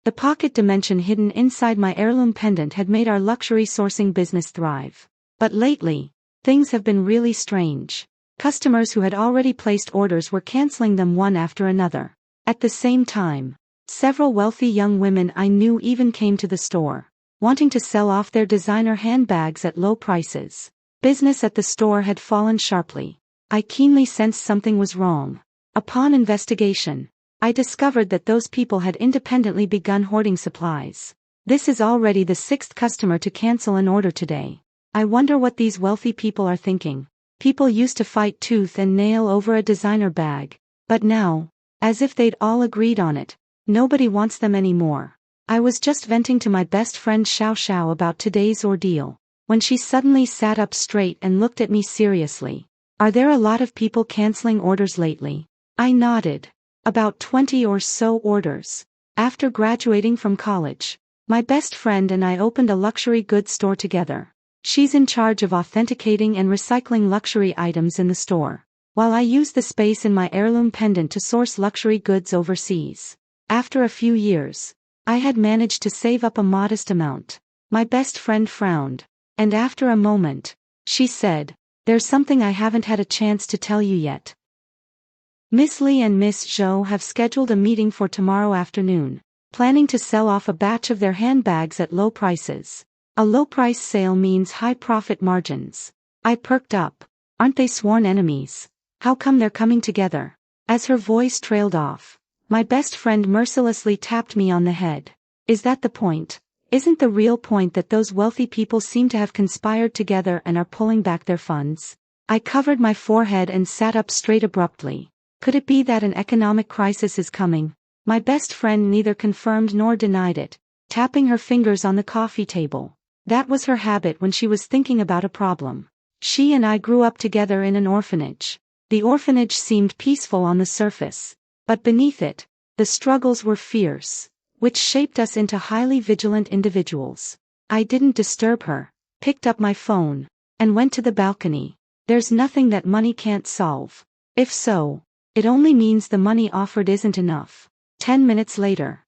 The pocket dimension hidden inside my heirloom pendant had made our luxury sourcing business thrive. But lately, things have been really strange. Customers who had already placed orders were canceling them one after another. At the same time, several wealthy young women I knew even came to the store, wanting to sell off their designer handbags at low prices. Business at the store had fallen sharply. I keenly sensed something was wrong. Upon investigation, I discovered that those people had independently begun hoarding supplies. This is already the 6th customer to cancel an order today. I wonder what these wealthy people are thinking. People used to fight tooth and nail over a designer bag, but now, as if they'd all agreed on it, nobody wants them anymore. I was just venting to my best friend Xiao Xiao about today's ordeal, when she suddenly sat up straight and looked at me seriously. Are there a lot of people canceling orders lately? I nodded. About 20 or so orders. After graduating from college, my best friend and I opened a luxury goods store together. She's in charge of authenticating and recycling luxury items in the store, while I use the space in my heirloom pendant to source luxury goods overseas. After a few years, I had managed to save up a modest amount. My best friend frowned, and after a moment, she said, "There's something I haven't had a chance to tell you yet. Miss Li and Miss Zhou have scheduled a meeting for tomorrow afternoon, planning to sell off a batch of their handbags at low prices. A low-price sale means high profit margins." I perked up. Aren't they sworn enemies? How come they're coming together? As her voice trailed off, my best friend mercilessly tapped me on the head. Is that the point? Isn't the real point that those wealthy people seem to have conspired together and are pulling back their funds? I covered my forehead and sat up straight abruptly. Could it be that an economic crisis is coming? My best friend neither confirmed nor denied it, tapping her fingers on the coffee table. That was her habit when she was thinking about a problem. She and I grew up together in an orphanage. The orphanage seemed peaceful on the surface, but beneath it, the struggles were fierce, which shaped us into highly vigilant individuals. I didn't disturb her, picked up my phone, and went to the balcony. There's nothing that money can't solve. If so, it only means the money offered isn't enough. 10 minutes later,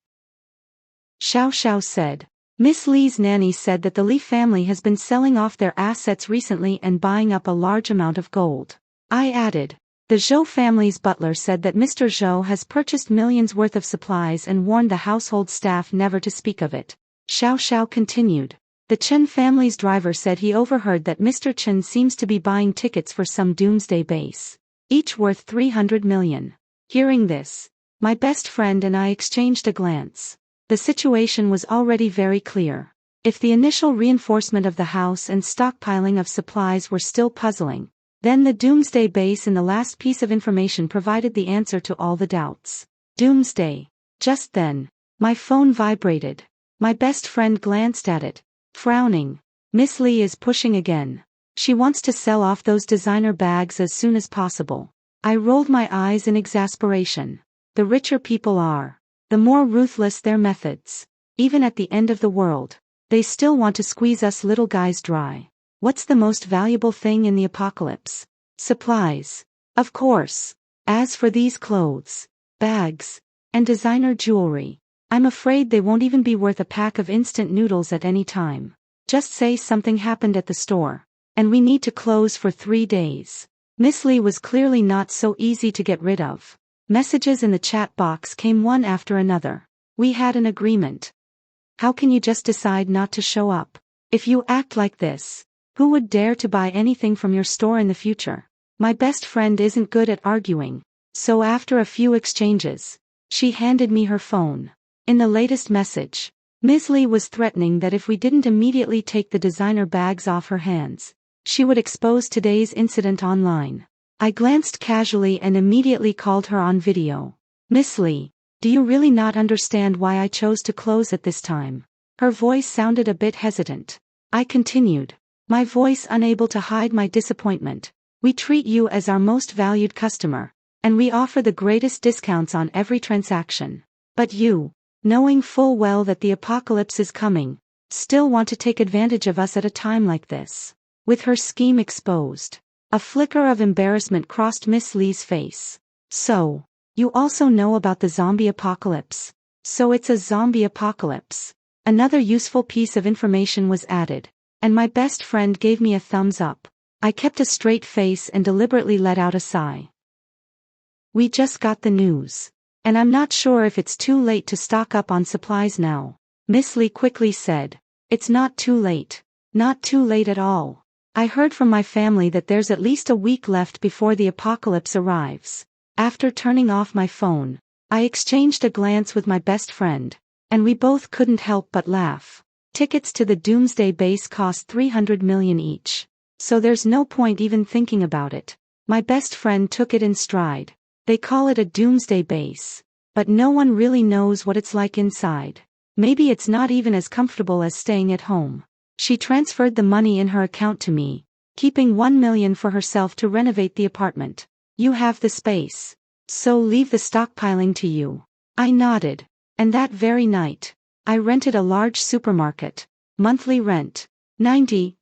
Xiao Xiao said, "Miss Li's nanny said that the Li family has been selling off their assets recently and buying up a large amount of gold." I added, "The Zhou family's butler said that Mr. Zhou has purchased millions worth of supplies and warned the household staff never to speak of it." Xiao Xiao continued, "The Chen family's driver said he overheard that Mr. Chen seems to be buying tickets for some doomsday base, each worth 300 million. Hearing this, my best friend and I exchanged a glance. The situation was already very clear. If the initial reinforcement of the house and stockpiling of supplies were still puzzling, then the doomsday base in the last piece of information provided the answer to all the doubts. Doomsday. Just then, my phone vibrated. My best friend glanced at it, frowning. Miss Li is pushing again. She wants to sell off those designer bags as soon as possible. I rolled my eyes in exasperation. The richer people are, the more ruthless their methods. Even at the end of the world, they still want to squeeze us little guys dry. What's the most valuable thing in the apocalypse? Supplies. Of course. As for these clothes, bags, and designer jewelry, I'm afraid they won't even be worth a pack of instant noodles at any time. Just say something happened at the store, and we need to close for 3 days. Miss Li was clearly not so easy to get rid of. Messages in the chat box came one after another. We had an agreement. How can you just decide not to show up? If you act like this, who would dare to buy anything from your store in the future? My best friend isn't good at arguing, so after a few exchanges, she handed me her phone. In the latest message, Ms. Li was threatening that if we didn't immediately take the designer bags off her hands, she would expose today's incident online. I glanced casually and immediately called her on video. "Miss Li, do you really not understand why I chose to close at this time?" Her voice sounded a bit hesitant. I continued, my voice unable to hide my disappointment. "We treat you as our most valued customer, and we offer the greatest discounts on every transaction. But you, knowing full well that the apocalypse is coming, still want to take advantage of us at a time like this." With her scheme exposed, a flicker of embarrassment crossed Miss Li's face. "So, you also know about the zombie apocalypse?" So it's a zombie apocalypse. Another useful piece of information was added, and my best friend gave me a thumbs up. I kept a straight face and deliberately let out a sigh. We just got the news. And I'm not sure if it's too late to stock up on supplies now. Miss Lee quickly said. It's not too late. Not too late at all. I heard from my family that there's at least a week left before the apocalypse arrives. After turning off my phone, I exchanged a glance with my best friend, and we both couldn't help but laugh. Tickets to the Doomsday base cost 300 million each. So there's no point even thinking about it. My best friend took it in stride. They call it a Doomsday base. But no one really knows what it's like inside. Maybe it's not even as comfortable as staying at home. She transferred the money in her account to me, keeping 1 million for herself to renovate the apartment. You have the space. So leave the stockpiling to you. I nodded. And that very night, I rented a large supermarket. Monthly rent, 90,000.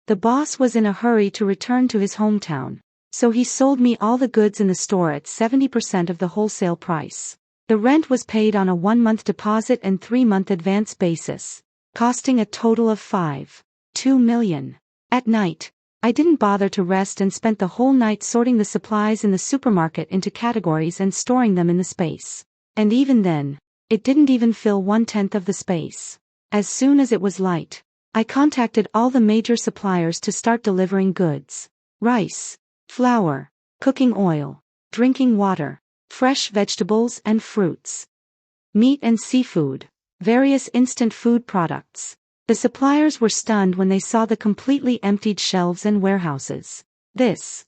The boss was in a hurry to return to his hometown, so he sold me all the goods in the store at 70% of the wholesale price. The rent was paid on a 1-month deposit and 3-month advance basis, costing a total of 2 million. At night, I didn't bother to rest and spent the whole night sorting the supplies in the supermarket into categories and storing them in the space. And even then, it didn't even fill 1/10 of the space. As soon as it was light, I contacted all the major suppliers to start delivering goods. Rice, flour, cooking oil, drinking water, fresh vegetables and fruits, meat and seafood, various instant food products. The suppliers were stunned when they saw the completely emptied shelves and warehouses. This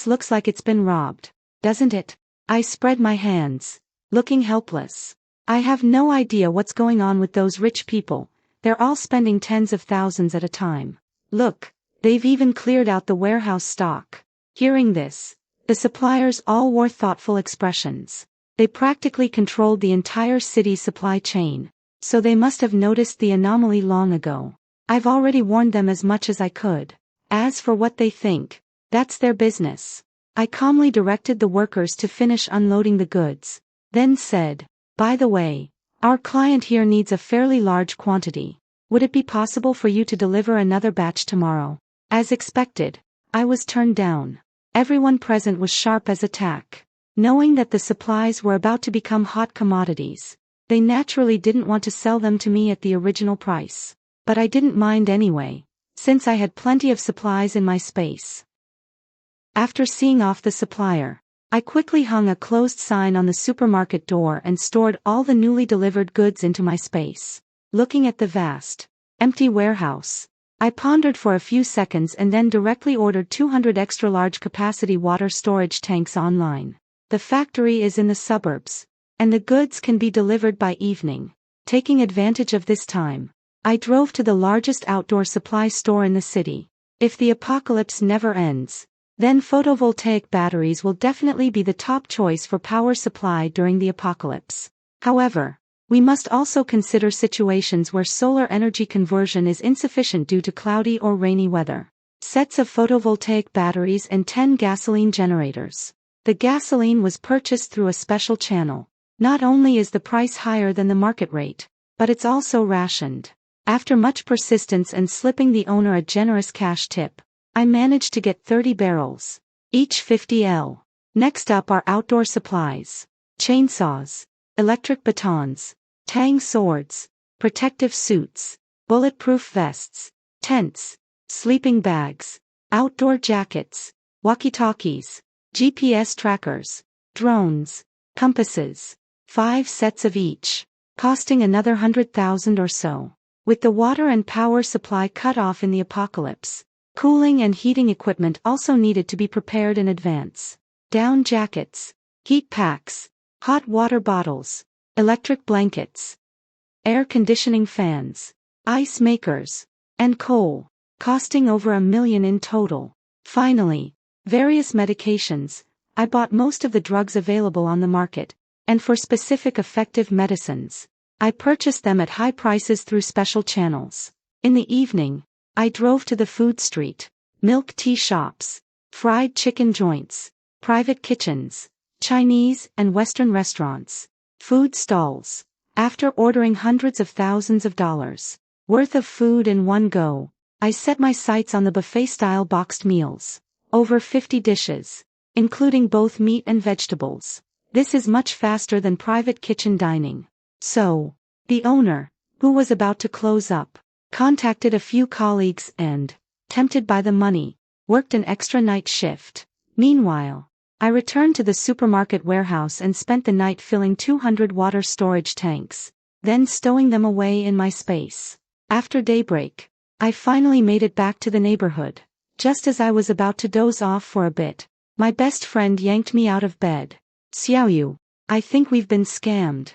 looks like it's been robbed, doesn't it? I spread my hands, looking helpless. I have no idea what's going on with those rich people. They're all spending tens of thousands at a time. Look, they've even cleared out the warehouse stock. Hearing this, the suppliers all wore thoughtful expressions. They practically controlled the entire city's supply chain, so they must have noticed the anomaly long ago. I've already warned them as much as I could. As for what they think, that's their business. I calmly directed the workers to finish unloading the goods, then said, by the way, our client here needs a fairly large quantity. Would it be possible for you to deliver another batch tomorrow? As expected, I was turned down. Everyone present was sharp as a tack. Knowing that the supplies were about to become hot commodities, they naturally didn't want to sell them to me at the original price. But I didn't mind anyway, since I had plenty of supplies in my space. After seeing off the supplier, I quickly hung a closed sign on the supermarket door and stored all the newly delivered goods into my space. Looking at the vast, empty warehouse, I pondered for a few seconds and then directly ordered 200 extra-large capacity water storage tanks online. The factory is in the suburbs, and the goods can be delivered by evening. Taking advantage of this time, I drove to the largest outdoor supply store in the city. If the apocalypse never ends, then photovoltaic batteries will definitely be the top choice for power supply during the apocalypse. However, we must also consider situations where solar energy conversion is insufficient due to cloudy or rainy weather. Sets of photovoltaic batteries and 10 gasoline generators. The gasoline was purchased through a special channel. Not only is the price higher than the market rate, but it's also rationed. After much persistence and slipping the owner a generous cash tip, I managed to get 30 barrels, each 50 L. Next up are outdoor supplies. Chainsaws, electric batons, tang swords, protective suits, bulletproof vests, tents, sleeping bags, outdoor jackets, walkie-talkies, GPS trackers, drones, compasses, 5 sets of each, costing another 100,000 or so. With the water and power supply cut off in the apocalypse, cooling and heating equipment also needed to be prepared in advance. Down jackets, heat packs, hot water bottles, electric blankets, air conditioning fans, ice makers, and coal, costing over $1 million in total. Finally, various medications. I bought most of the drugs available on the market, and for specific effective medicines, I purchased them at high prices through special channels. In the evening, I drove to the food street, milk tea shops, fried chicken joints, private kitchens, Chinese and Western restaurants, Food stalls. After ordering hundreds of thousands of dollars worth of food in one go, I set my sights on the buffet-style boxed meals. Over 50 dishes, including both meat and vegetables. This is much faster than private kitchen dining. So, the owner, who was about to close up, contacted a few colleagues and, tempted by the money, worked an extra night shift. Meanwhile, I returned to the supermarket warehouse and spent the night filling 200 water storage tanks, then stowing them away in my space. After daybreak, I finally made it back to the neighborhood. Just as I was about to doze off for a bit, my best friend yanked me out of bed. Xiaoyu, I think we've been scammed.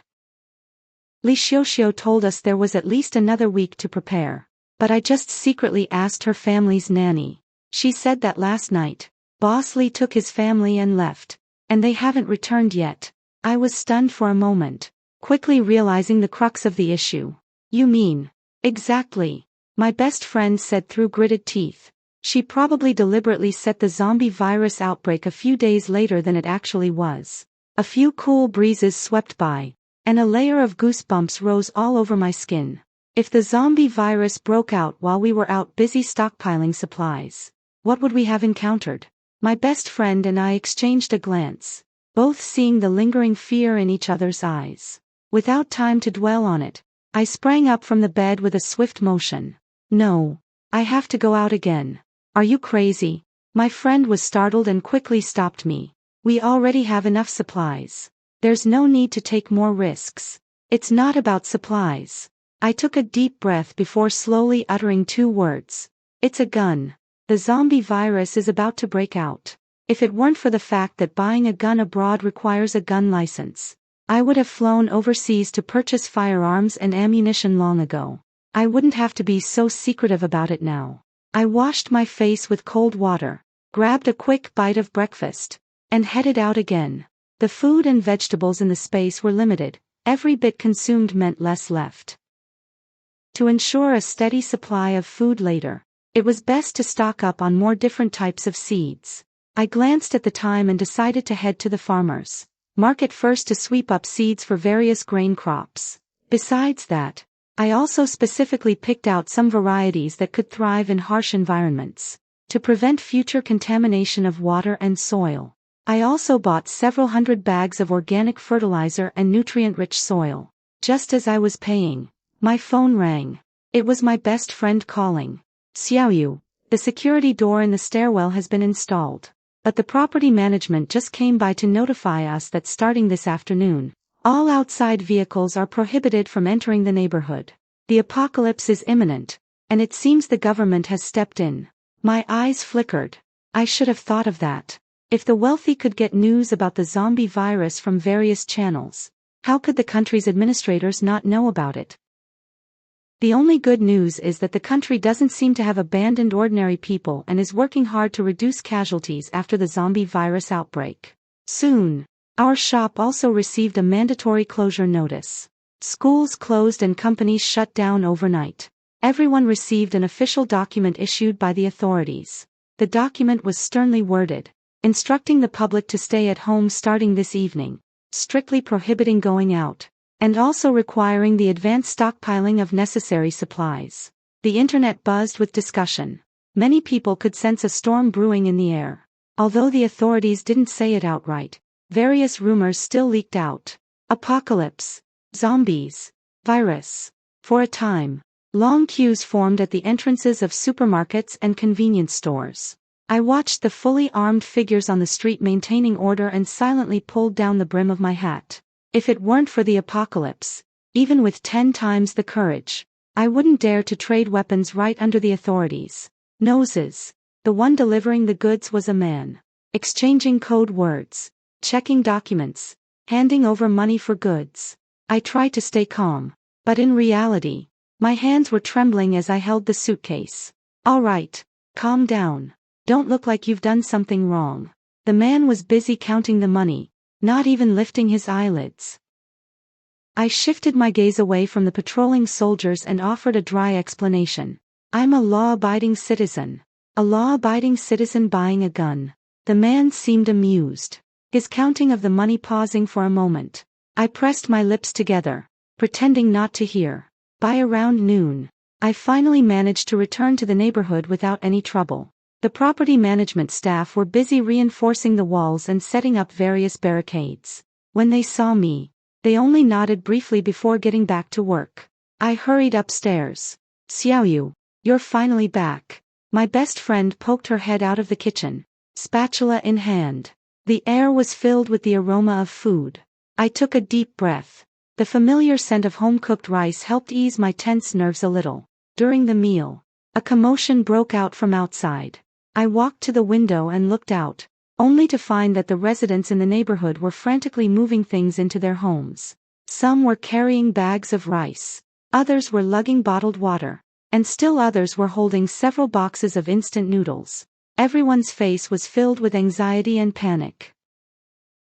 Li Xiuxiu told us there was at least another week to prepare, but I just secretly asked her family's nanny. She said that last night, Boss Li took his family and left, and they haven't returned yet. I was stunned for a moment, quickly realizing the crux of the issue. You mean? Exactly. My best friend said through gritted teeth. She probably deliberately set the zombie virus outbreak a few days later than it actually was. A few cool breezes swept by, and a layer of goosebumps rose all over my skin. If the zombie virus broke out while we were out busy stockpiling supplies, what would we have encountered? My best friend and I exchanged a glance, both seeing the lingering fear in each other's eyes. Without time to dwell on it, I sprang up from the bed with a swift motion. No, I have to go out again. Are you crazy? My friend was startled and quickly stopped me. We already have enough supplies. There's no need to take more risks. It's not about supplies. I took a deep breath before slowly uttering 2 words. It's a gun. The zombie virus is about to break out. If it weren't for the fact that buying a gun abroad requires a gun license, I would have flown overseas to purchase firearms and ammunition long ago. I wouldn't have to be so secretive about it now. I washed my face with cold water, grabbed a quick bite of breakfast, and headed out again. The food and vegetables in the space were limited. Every bit consumed meant less left. To ensure a steady supply of food later, it was best to stock up on more different types of seeds. I glanced at the time and decided to head to the farmers market first to sweep up seeds for various grain crops. Besides that, I also specifically picked out some varieties that could thrive in harsh environments, to prevent future contamination of water and soil. I also bought several hundred bags of organic fertilizer and nutrient-rich soil. Just as I was paying, my phone rang. It was my best friend calling. Xiaoyu, the security door in the stairwell has been installed, but the property management just came by to notify us that starting this afternoon, all outside vehicles are prohibited from entering the neighborhood. The apocalypse is imminent, and it seems the government has stepped in. My eyes flickered. I should have thought of that. If the wealthy could get news about the zombie virus from various channels, how could the country's administrators not know about it? The only good news is that the country doesn't seem to have abandoned ordinary people and is working hard to reduce casualties after the zombie virus outbreak. Soon, our shop also received a mandatory closure notice. Schools closed and companies shut down overnight. Everyone received an official document issued by the authorities. The document was sternly worded, instructing the public to stay at home starting this evening, strictly prohibiting going out, and also requiring the advanced stockpiling of necessary supplies. The internet buzzed with discussion. Many people could sense a storm brewing in the air. Although the authorities didn't say it outright, various rumors still leaked out. Apocalypse, zombies, virus. For a time, long queues formed at the entrances of supermarkets and convenience stores. I watched the fully armed figures on the street maintaining order and silently pulled down the brim of my hat. If it weren't for the apocalypse, even with 10 times the courage, I wouldn't dare to trade weapons right under the authorities' noses. The one delivering the goods was a man, exchanging code words, checking documents, handing over money for goods. I tried to stay calm, but in reality, my hands were trembling as I held the suitcase. All right, calm down. Don't look like you've done something wrong. The man was busy counting the money, not even lifting his eyelids. I shifted my gaze away from the patrolling soldiers and offered a dry explanation. I'm a law-abiding citizen. A law-abiding citizen buying a gun. The man seemed amused, his counting of the money pausing for a moment. I pressed my lips together, pretending not to hear. By around noon, I finally managed to return to the neighborhood without any trouble. The property management staff were busy reinforcing the walls and setting up various barricades. When they saw me, they only nodded briefly before getting back to work. I hurried upstairs. Xiaoyu, you're finally back. My best friend poked her head out of the kitchen, spatula in hand. The air was filled with the aroma of food. I took a deep breath. The familiar scent of home-cooked rice helped ease my tense nerves a little. During the meal, a commotion broke out from outside. I walked to the window and looked out, only to find that the residents in the neighborhood were frantically moving things into their homes. Some were carrying bags of rice, others were lugging bottled water, and still others were holding several boxes of instant noodles. Everyone's face was filled with anxiety and panic.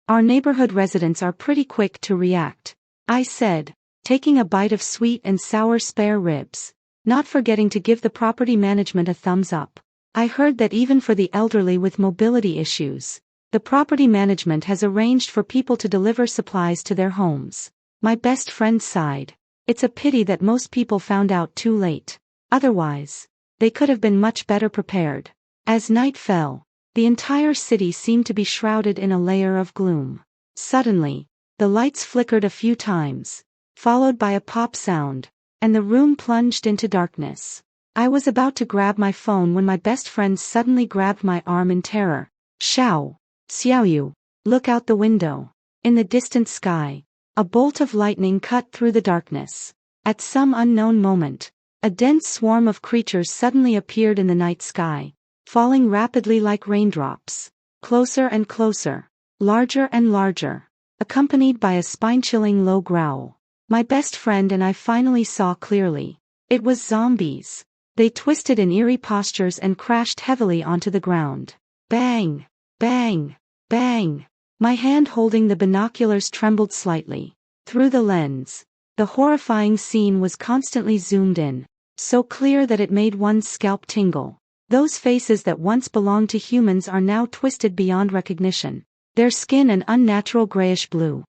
Our neighborhood residents are pretty quick to react, I said, taking a bite of sweet and sour spare ribs, not forgetting to give the property management a thumbs up. I heard that even for the elderly with mobility issues, the property management has arranged for people to deliver supplies to their homes. My best friend sighed. It's a pity that most people found out too late. Otherwise, they could have been much better prepared. As night fell, the entire city seemed to be shrouded in a layer of gloom. Suddenly, the lights flickered a few times, followed by a pop sound, and the room plunged into darkness. I was about to grab my phone when my best friend suddenly grabbed my arm in terror. Xiaoyu, look out the window. In the distant sky, a bolt of lightning cut through the darkness. At some unknown moment, a dense swarm of creatures suddenly appeared in the night sky, falling rapidly like raindrops. Closer and closer, larger and larger, accompanied by a spine-chilling low growl. My best friend and I finally saw clearly. It was zombies. They twisted in eerie postures and crashed heavily onto the ground. Bang! Bang! Bang! My hand holding the binoculars trembled slightly. Through the lens, the horrifying scene was constantly zoomed in, so clear that it made one's scalp tingle. Those faces that once belonged to humans are now twisted beyond recognition, their skin an unnatural grayish blue,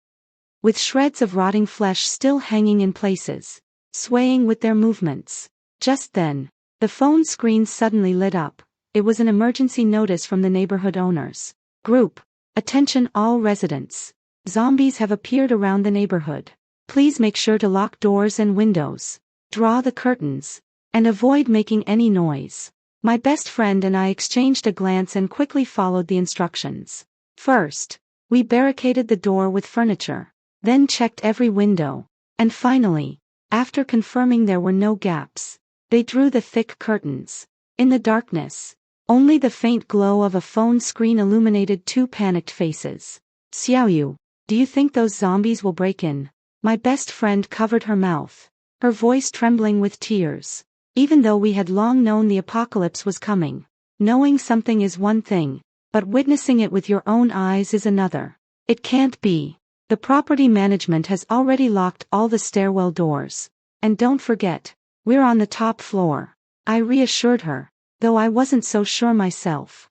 with shreds of rotting flesh still hanging in places, swaying with their movements. Just then, the phone screen suddenly lit up. It was an emergency notice from the neighborhood owners. Group, attention all residents. Zombies have appeared around the neighborhood. Please make sure to lock doors and windows, draw the curtains, and avoid making any noise. My best friend and I exchanged a glance and quickly followed the instructions. First, we barricaded the door with furniture, then checked every window, and finally, after confirming there were no gaps, they drew the thick curtains. In the darkness, only the faint glow of a phone screen illuminated two panicked faces. Xiaoyu, do you think those zombies will break in? My best friend covered her mouth, her voice trembling with tears. Even though we had long known the apocalypse was coming, knowing something is one thing, but witnessing it with your own eyes is another. It can't be. The property management has already locked all the stairwell doors. And don't forget, we're on the top floor. I reassured her, though I wasn't so sure myself.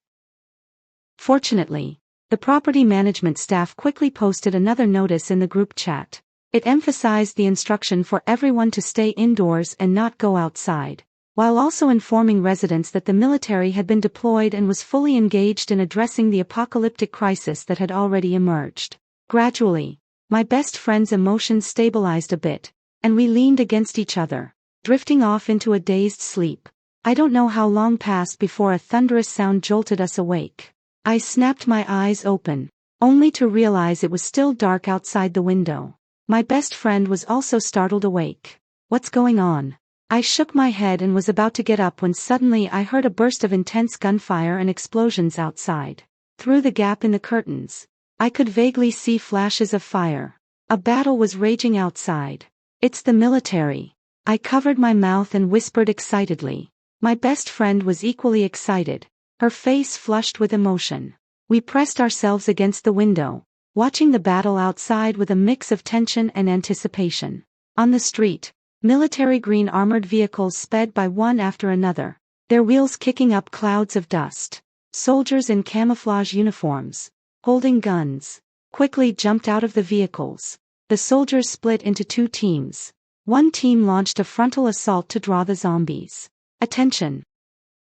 Fortunately, the property management staff quickly posted another notice in the group chat. It emphasized the instruction for everyone to stay indoors and not go outside, while also informing residents that the military had been deployed and was fully engaged in addressing the apocalyptic crisis that had already emerged. Gradually, my best friend's emotions stabilized a bit, and we leaned against each other, drifting off into a dazed sleep. I don't know how long passed before a thunderous sound jolted us awake. I snapped my eyes open, only to realize it was still dark outside the window. My best friend was also startled awake. What's going on? I shook my head and was about to get up when suddenly I heard a burst of intense gunfire and explosions outside. Through the gap in the curtains, I could vaguely see flashes of fire. A battle was raging outside. It's the military. I covered my mouth and whispered excitedly. My best friend was equally excited, her face flushed with emotion. We pressed ourselves against the window, watching the battle outside with a mix of tension and anticipation. On the street, military green armored vehicles sped by one after another, their wheels kicking up clouds of dust. Soldiers in camouflage uniforms, holding guns, quickly jumped out of the vehicles, the soldiers split into two teams. One team launched a frontal assault to draw the zombies' attention,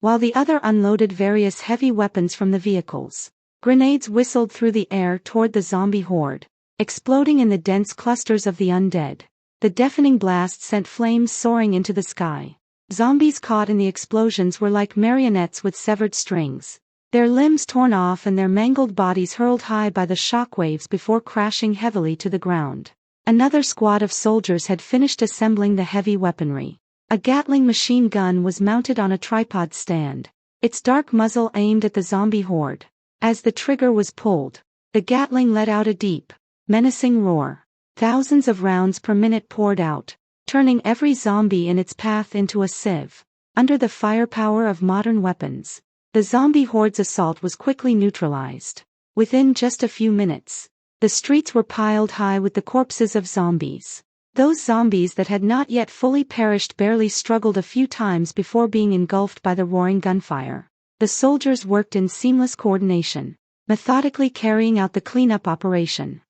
while the other unloaded various heavy weapons from the vehicles. Grenades whistled through the air toward the zombie horde, exploding in the dense clusters of the undead. The deafening blast sent flames soaring into the sky. Zombies caught in the explosions were like marionettes with severed strings, their limbs torn off and their mangled bodies hurled high by the shockwaves before crashing heavily to the ground. Another squad of soldiers had finished assembling the heavy weaponry. A Gatling machine gun was mounted on a tripod stand, its dark muzzle aimed at the zombie horde. As the trigger was pulled, the Gatling let out a deep, menacing roar. Thousands of rounds per minute poured out, turning every zombie in its path into a sieve. Under the firepower of modern weapons, the zombie horde's assault was quickly neutralized. Within just a few minutes, the streets were piled high with the corpses of zombies. Those zombies that had not yet fully perished barely struggled a few times before being engulfed by the roaring gunfire. The soldiers worked in seamless coordination, methodically carrying out the cleanup operation.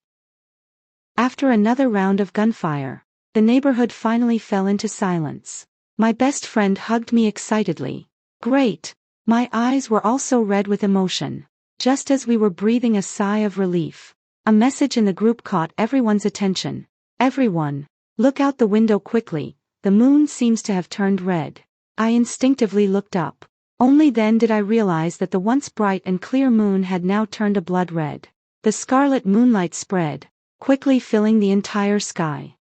After another round of gunfire, the neighborhood finally fell into silence. My best friend hugged me excitedly. Great! My eyes were also red with emotion. Just as we were breathing a sigh of relief, a message in the group caught everyone's attention. Everyone, look out the window quickly, the moon seems to have turned red. I instinctively looked up. Only then did I realize that the once bright and clear moon had now turned a blood red. The scarlet moonlight spread, quickly filling the entire sky.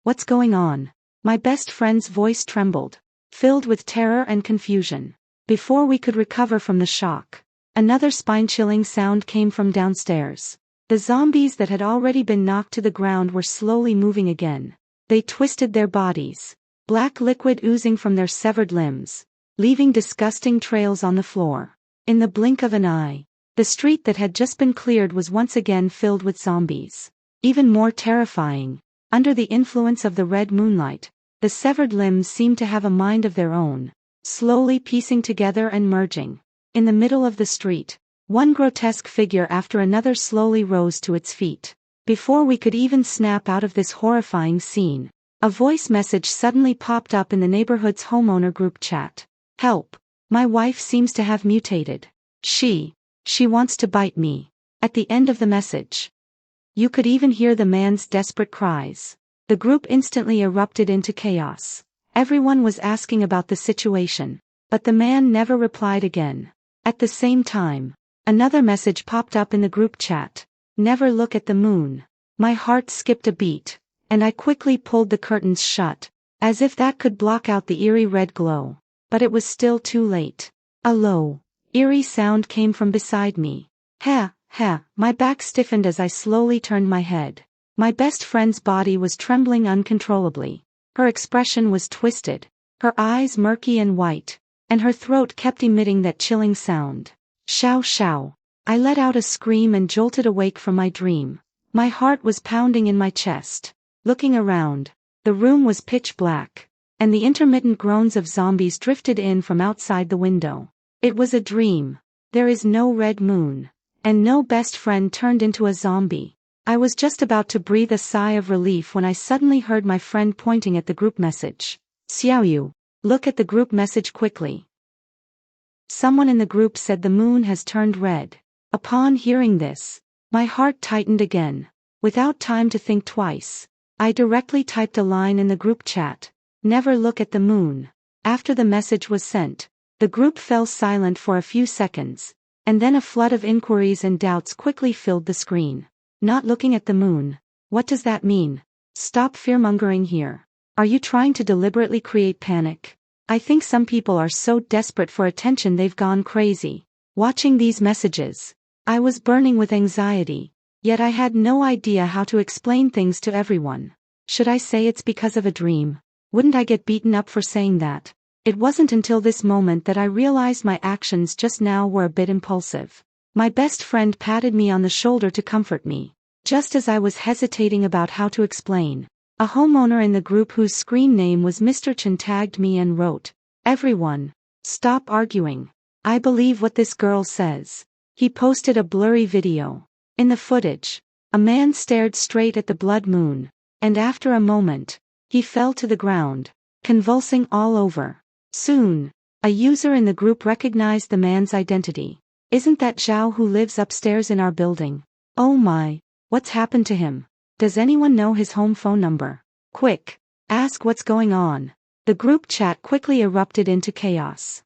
What's going on? My best friend's voice trembled, filled with terror and confusion. Before we could recover from the shock, another spine-chilling sound came from downstairs. The zombies that had already been knocked to the ground were slowly moving again. They twisted their bodies, black liquid oozing from their severed limbs, leaving disgusting trails on the floor. In the blink of an eye, the street that had just been cleared was once again filled with zombies. Even more terrifying, under the influence of the red moonlight, the severed limbs seemed to have a mind of their own, slowly piecing together and merging. In the middle of the street, one grotesque figure after another slowly rose to its feet. Before we could even snap out of this horrifying scene, a voice message suddenly popped up in the neighborhood's homeowner group chat. Help! My wife seems to have mutated. She wants to bite me. At the end of the message, you could even hear the man's desperate cries. The group instantly erupted into chaos. Everyone was asking about the situation, but the man never replied again. At the same time, another message popped up in the group chat. Never look at the moon. My heart skipped a beat, and I quickly pulled the curtains shut, as if that could block out the eerie red glow. But it was still too late. A low, eerie sound came from beside me. Ha! My back stiffened as I slowly turned my head. My best friend's body was trembling uncontrollably. Her expression was twisted, her eyes murky and white, and her throat kept emitting that chilling sound. Shao shao. I let out a scream and jolted awake from my dream. My heart was pounding in my chest. Looking around, the room was pitch black, and the intermittent groans of zombies drifted in from outside the window. It was a dream. There is no red moon, and no best friend turned into a zombie. I was just about to breathe a sigh of relief when I suddenly heard my friend pointing at the group message. Xiaoyu, look at the group message quickly. Someone in the group said the moon has turned red. Upon hearing this, my heart tightened again. Without time to think twice, I directly typed a line in the group chat. Never look at the moon. After the message was sent, the group fell silent for a few seconds, and then a flood of inquiries and doubts quickly filled the screen. Not looking at the moon. What does that mean? Stop fearmongering here. Are you trying to deliberately create panic? I think some people are so desperate for attention they've gone crazy. Watching these messages, I was burning with anxiety, yet I had no idea how to explain things to everyone. Should I say it's because of a dream? Wouldn't I get beaten up for saying that? It wasn't until this moment that I realized my actions just now were a bit impulsive. My best friend patted me on the shoulder to comfort me. Just as I was hesitating about how to explain, a homeowner in the group whose screen name was Mr. Chen tagged me and wrote, "Everyone, stop arguing. I believe what this girl says." He posted a blurry video. In the footage, A man stared straight at the blood moon, and after a moment, he fell to the ground, convulsing all over. Soon, a user in the group recognized the man's identity. Isn't that Zhao who lives upstairs in our building? Oh my, what's happened to him? Does anyone know his home phone number? Quick, ask what's going on. The group chat quickly erupted into chaos.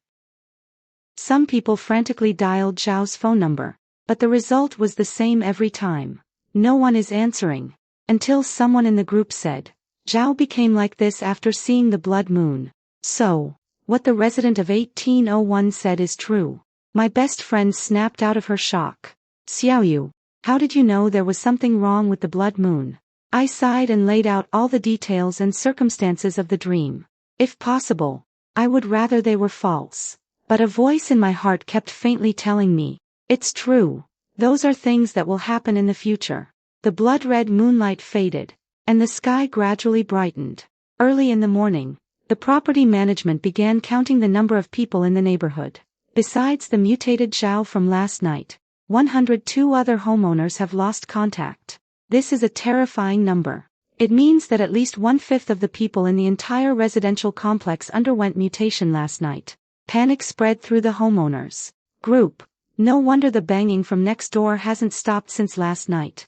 Some people frantically dialed Zhao's phone number, but the result was the same every time. No one is answering. Until someone in the group said, Zhao became like this after seeing the blood moon. So, what the resident of 1801 said is true. My best friend snapped out of her shock. Xiaoyu, how did you know there was something wrong with the blood moon? I sighed and laid out all the details and circumstances of the dream. If possible, I would rather they were false. But a voice in my heart kept faintly telling me, it's true. Those are things that will happen in the future. The blood-red moonlight faded, and the sky gradually brightened. Early in the morning, the property management began counting the number of people in the neighborhood. Besides the mutated Zhao from last night, 102 other homeowners have lost contact. This is a terrifying number. It means that at least 1/5 of the people in the entire residential complex underwent mutation last night. Panic spread through the homeowners group. No wonder the banging from next door hasn't stopped since last night.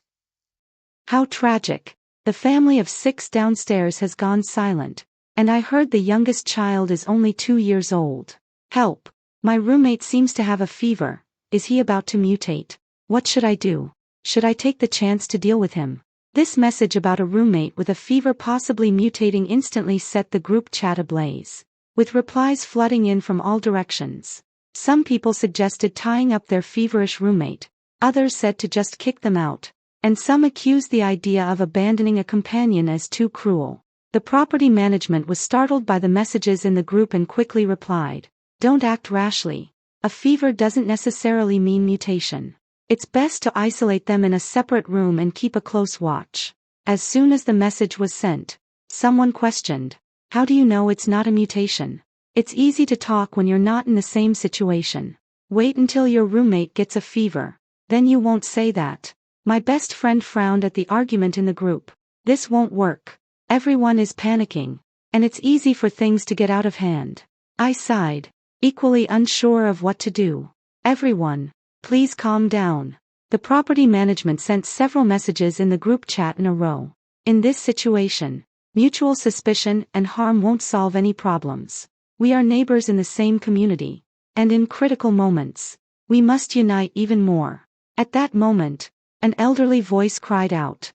How tragic. The family of 6 downstairs has gone silent, and I heard the youngest child is only 2 years old. Help. My roommate seems to have a fever. Is he about to mutate? What should I do? Should I take the chance to deal with him? This message about a roommate with a fever possibly mutating instantly set the group chat ablaze, with replies flooding in from all directions. Some people suggested tying up their feverish roommate, others said to just kick them out, and some accused the idea of abandoning a companion as too cruel. The property management was startled by the messages in the group and quickly replied, don't act rashly. A fever doesn't necessarily mean mutation. It's best to isolate them in a separate room and keep a close watch. As soon as the message was sent, someone questioned, how do you know it's not a mutation? It's easy to talk when you're not in the same situation. Wait until your roommate gets a fever. Then you won't say that. My best friend frowned at the argument in the group. This won't work. Everyone is panicking, and it's easy for things to get out of hand. I sighed, equally unsure of what to do. Everyone, please calm down. The property management sent several messages in the group chat in a row. In this situation, mutual suspicion and harm won't solve any problems. We are neighbors in the same community, and in critical moments, we must unite even more. At that moment, an elderly voice cried out.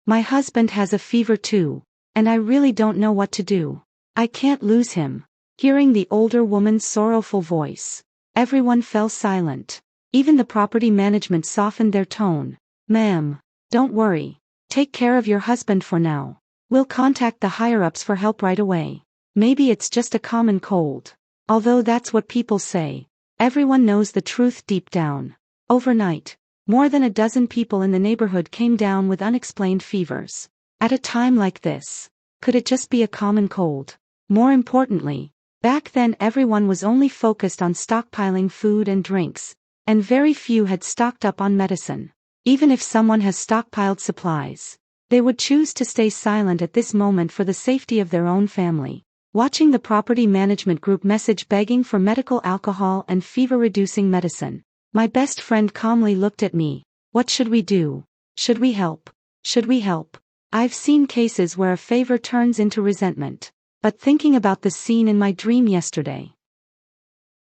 My husband has a fever too, and I really don't know what to do. I can't lose him. Hearing the older woman's sorrowful voice, everyone fell silent. Even the property management softened their tone. Ma'am, don't worry. Take care of your husband for now. We'll contact the higher-ups for help right away. Maybe it's just a common cold. Although that's what people say, everyone knows the truth deep down. Overnight, more than a dozen people in the neighborhood came down with unexplained fevers. At a time like this, could it just be a common cold? More importantly, back then everyone was only focused on stockpiling food and drinks, and very few had stocked up on medicine. Even if someone has stockpiled supplies, they would choose to stay silent at this moment for the safety of their own family. Watching the property management group message begging for medical alcohol and fever-reducing medicine, my best friend calmly looked at me. What should we do? Should we help? Should we help? I've seen cases where a favor turns into resentment. But thinking about the scene in my dream yesterday,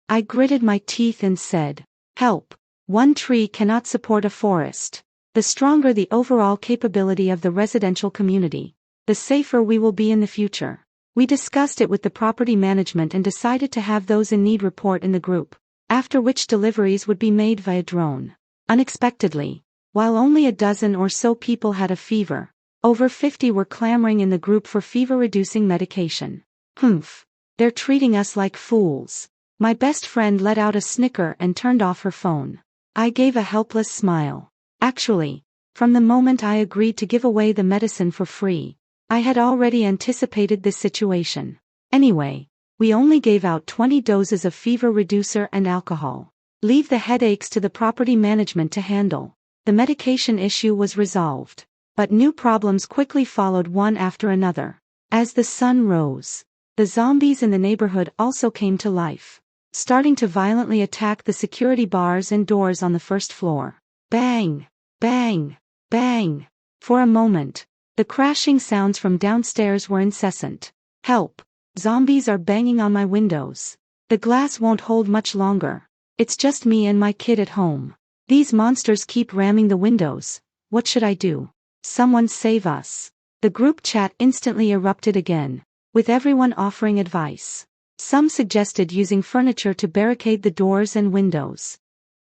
I gritted my teeth and said, help. One tree cannot support a forest. The stronger the overall capability of the residential community, the safer we will be in the future. We discussed it with the property management and decided to have those in need report in the group, after which deliveries would be made via drone. Unexpectedly, while only a dozen or so people had a fever, over 50 were clamoring in the group for fever-reducing medication. Humph. They're treating us like fools. My best friend let out a snicker and turned off her phone. I gave a helpless smile. Actually, from the moment I agreed to give away the medicine for free, I had already anticipated this situation. Anyway, we only gave out 20 doses of fever reducer and alcohol. Leave the headaches to the property management to handle. the medication issue was resolved. But new problems quickly followed one after another. As the sun rose, the zombies in the neighborhood also came to life, starting to violently attack the security bars and doors on the first floor. Bang! Bang! Bang! For a moment, the crashing sounds from downstairs were incessant. Help! Zombies are banging on my windows. The glass won't hold much longer. It's just me and my kid at home. These monsters keep ramming the windows. What should I do? Someone save us. The group chat instantly erupted again, with everyone offering advice. Some suggested using furniture to barricade the doors and windows,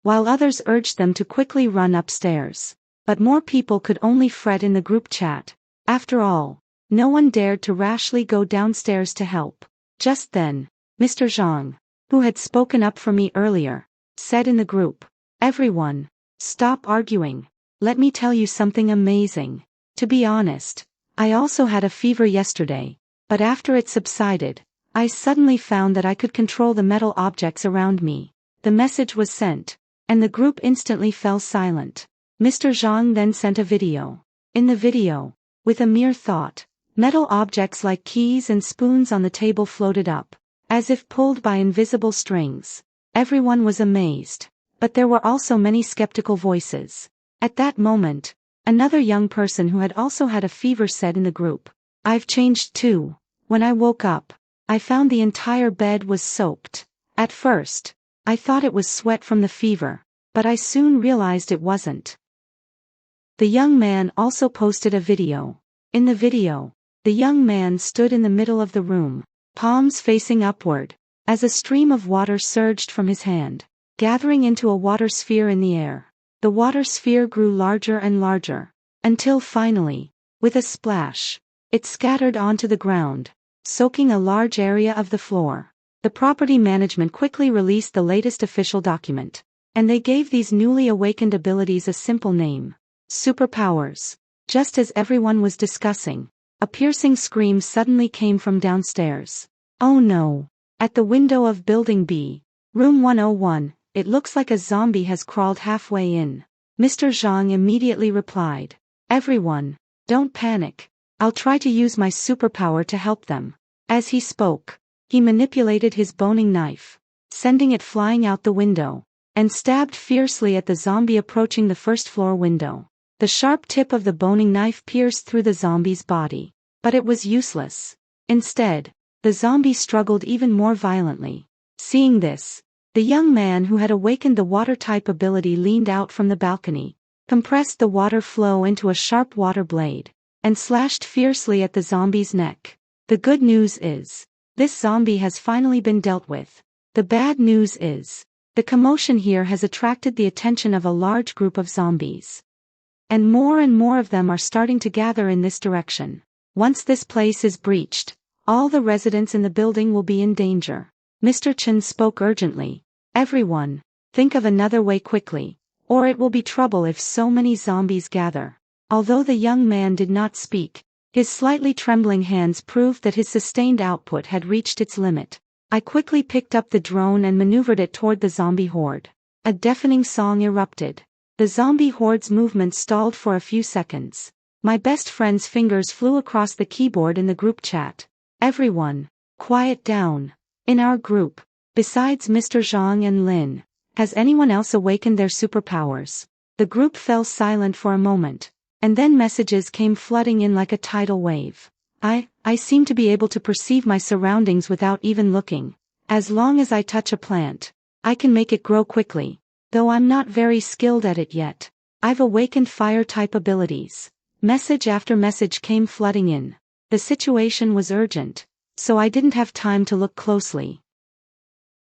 while others urged them to quickly run upstairs. But more people could only fret in the group chat. After all, no one dared to rashly go downstairs to help. Just then, Mr. Zhang, who had spoken up for me earlier, said in the group, "Everyone, stop arguing. Let me tell you something amazing. To be honest, I also had a fever yesterday, but after it subsided, I suddenly found that I could control the metal objects around me." The message was sent, and the group instantly fell silent. Mr. Zhang then sent a video. In the video, with a mere thought, metal objects like keys and spoons on the table floated up, as if pulled by invisible strings. Everyone was amazed, but there were also many skeptical voices. At that moment, another young person who had also had a fever said in the group, "I've changed too. When I woke up, I found the entire bed was soaked. At first, I thought it was sweat from the fever, but I soon realized it wasn't." The young man also posted a video. In the video, the young man stood in the middle of the room, palms facing upward, as a stream of water surged from his hand, gathering into a water sphere in the air. The water sphere grew larger and larger, until finally, with a splash, it scattered onto the ground, soaking a large area of the floor. The property management quickly released the latest official document, and they gave these newly awakened abilities a simple name: superpowers. Just as everyone was discussing, a piercing scream suddenly came from downstairs. "Oh no!" At the window of Building B, Room 101, "It looks like a zombie has crawled halfway in." Mr. Zhang immediately replied, "Everyone, don't panic. I'll try to use my superpower to help them." As he spoke, he manipulated his boning knife, sending it flying out the window, and stabbed fiercely at the zombie approaching the first floor window. The sharp tip of the boning knife pierced through the zombie's body, but it was useless. Instead, the zombie struggled even more violently. Seeing this, the young man who had awakened the water-type ability leaned out from the balcony, compressed the water flow into a sharp water blade, and slashed fiercely at the zombie's neck. The good news is, this zombie has finally been dealt with. The bad news is, the commotion here has attracted the attention of a large group of zombies, and more of them are starting to gather in this direction. Once this place is breached, all the residents in the building will be in danger. Mr. Chen spoke urgently. "Everyone, think of another way quickly, or it will be trouble if so many zombies gather." Although the young man did not speak, his slightly trembling hands proved that his sustained output had reached its limit. I quickly picked up the drone and maneuvered it toward the zombie horde. A deafening song erupted. The zombie horde's movement stalled for a few seconds. My best friend's fingers flew across the keyboard in the group chat. "Everyone, quiet down. In our group, besides Mr. Zhang and Lin, has anyone else awakened their superpowers?" The group fell silent for a moment, and then messages came flooding in like a tidal wave. I seem to be able to perceive my surroundings without even looking. As long as I touch a plant, I can make it grow quickly, though I'm not very skilled at it yet. I've awakened fire-type abilities." Message after message came flooding in. The situation was urgent, so I didn't have time to look closely.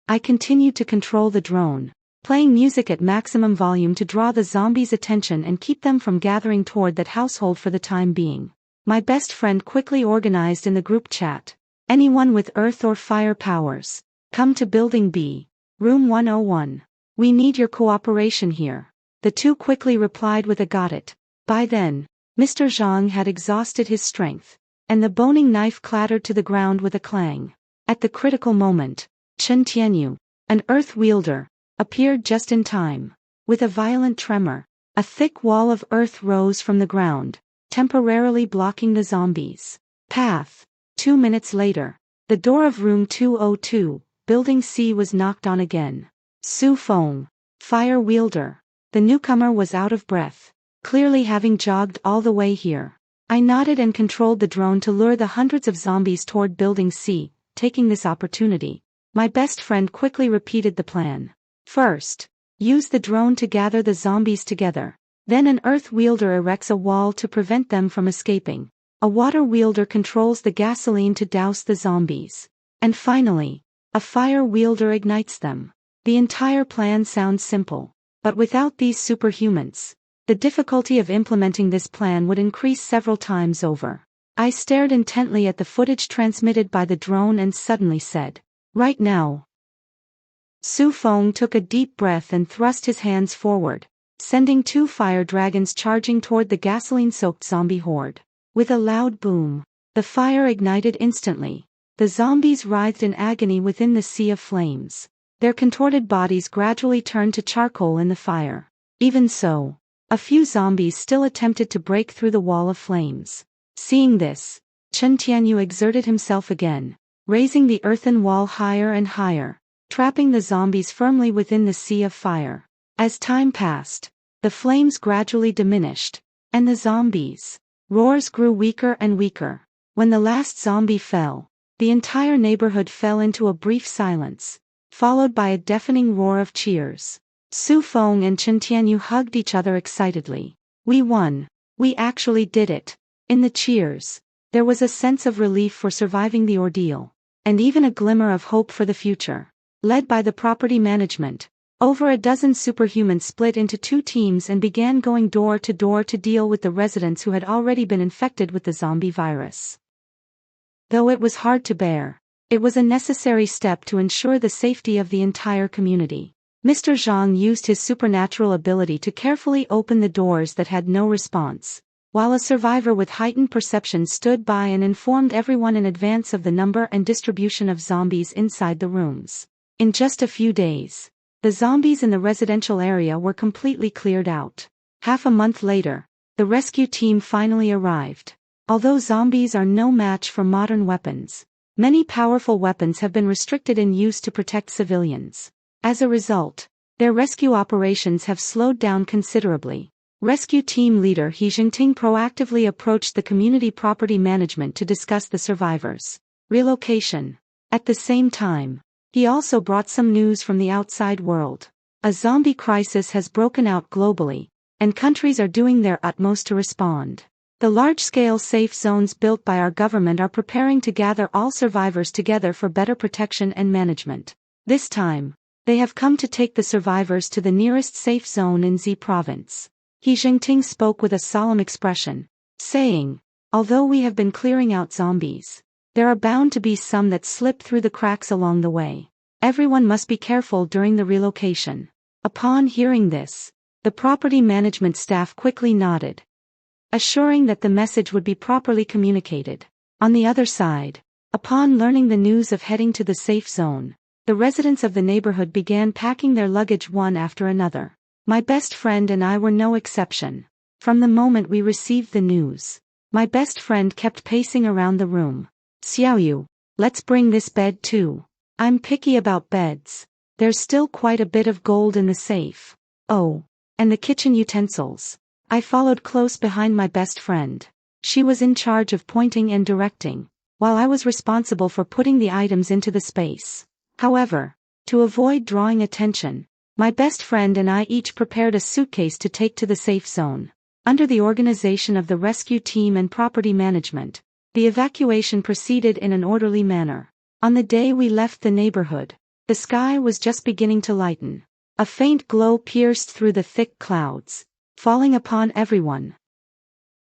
I continued to control the drone, playing music at maximum volume to draw the zombies' attention and keep them from gathering toward that household for the time being. My best friend quickly organized in the group chat, "Anyone with earth or fire powers, come to Building B, Room 101. We need your cooperation here." The two quickly replied with a "got it." By then, Mr. Zhang had exhausted his strength, and the boning knife clattered to the ground with a clang. At the critical moment, Chen Tianyu, an earth wielder, appeared just in time. With a violent tremor, A thick wall of earth rose from the ground, temporarily blocking the zombies' path. 2 minutes later, the door of room 202, building C was knocked on again. Su Feng, fire wielder. The newcomer was out of breath, clearly having jogged all the way here. I nodded and controlled the drone to lure the hundreds of zombies toward building C. Taking this opportunity, my best friend quickly repeated the plan. First, use the drone to gather the zombies together. Then an earth wielder erects a wall to prevent them from escaping. A water wielder controls the gasoline to douse the zombies. And finally, a fire wielder ignites them. The entire plan sounds simple. But without these superhumans, the difficulty of implementing this plan would increase several times over. I stared intently at the footage transmitted by the drone and suddenly said, "Right now." Su Feng took a deep breath and thrust his hands forward, sending 2 fire dragons charging toward the gasoline-soaked zombie horde. With a loud boom, the fire ignited instantly. The zombies writhed in agony within the sea of flames. Their contorted bodies gradually turned to charcoal in the fire. Even so, a few zombies still attempted to break through the wall of flames. Seeing this, Chen Tianyu exerted himself again, raising the earthen wall higher and higher, trapping the zombies firmly within the sea of fire. As time passed, the flames gradually diminished, and the zombies' roars grew weaker and weaker. When the last zombie fell, the entire neighborhood fell into a brief silence, followed by a deafening roar of cheers. Su Feng and Chen Tianyu hugged each other excitedly. "We won. We actually did it." In the cheers, there was a sense of relief for surviving the ordeal, and even a glimmer of hope for the future. Led by the property management, over a dozen superhumans split into 2 teams and began going door to door to deal with the residents who had already been infected with the zombie virus. Though it was hard to bear, it was a necessary step to ensure the safety of the entire community. Mr. Zhang used his supernatural ability to carefully open the doors that had no response, while a survivor with heightened perception stood by and informed everyone in advance of the number and distribution of zombies inside the rooms. In just a few days, the zombies in the residential area were completely cleared out. Half a month later, the rescue team finally arrived. Although zombies are no match for modern weapons, many powerful weapons have been restricted in use to protect civilians. As a result, their rescue operations have slowed down considerably. Rescue team leader He Jingting proactively approached the community property management to discuss the survivors' relocation. At the same time, he also brought some news from the outside world. A zombie crisis has broken out globally, and countries are doing their utmost to respond. The large-scale safe zones built by our government are preparing to gather all survivors together for better protection and management. This time, they have come to take the survivors to the nearest safe zone in Z province. He Jingting spoke with a solemn expression, saying, "Although we have been clearing out zombies, there are bound to be some that slip through the cracks along the way. Everyone must be careful during the relocation." Upon hearing this, the property management staff quickly nodded, assuring that the message would be properly communicated. On the other side, upon learning the news of heading to the safe zone, the residents of the neighborhood began packing their luggage one after another. My best friend and I were no exception. From the moment we received the news, my best friend kept pacing around the room. "Xiaoyu, let's bring this bed too. I'm picky about beds. There's still quite a bit of gold in the safe. Oh, and the kitchen utensils." I followed close behind my best friend. She was in charge of pointing and directing, while I was responsible for putting the items into the space. However, to avoid drawing attention, my best friend and I each prepared a suitcase to take to the safe zone. Under the organization of the rescue team and property management, the evacuation proceeded in an orderly manner. On the day we left the neighborhood, the sky was just beginning to lighten. A faint glow pierced through the thick clouds, falling upon everyone.